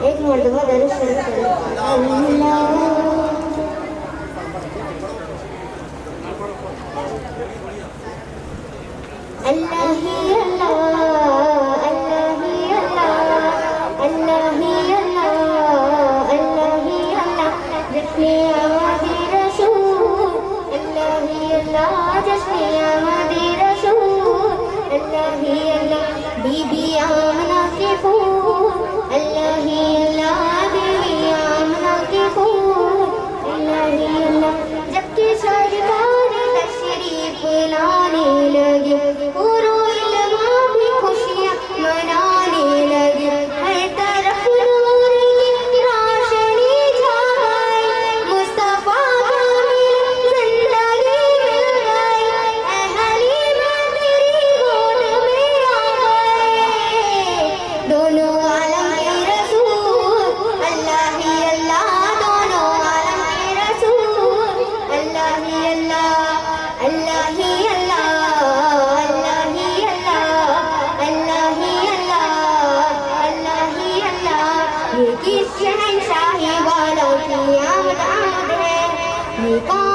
ایک مرتبہ درود شریف کریں. اللہ ہی اللہ اللہ ہی اللہ اللہ ہی اللہ اللہ ہی اللہ جشن آمد رسول اللہ ہی اللہ جشن آمد رسول اللہ ہی اللہ بی بی آمنہ کے پھول اللہ ہی اللہ بی بی آمنہ کے پھول اللہ ہی اللہ جب کہ سرکار تشریف لانے لگے پورو علماء بھی خوشیاں منانے لگے ہر طرف نور کی روشنی چھا گئی مصطفیٰ کامل زندگی مل گئی اے حلیمہ تیری گود میں آ گئے دونوں عالم کے رسول اللہ ہی اللہ دونوں عالم کے رسول اللہ ہی اللہ اللہ ہی اللہ اللہ ہی اللہ اللہ ہی اللہ اللہ ہی اللہ یہ کس شہنشاہی والوں کی آمد ہے یہ کون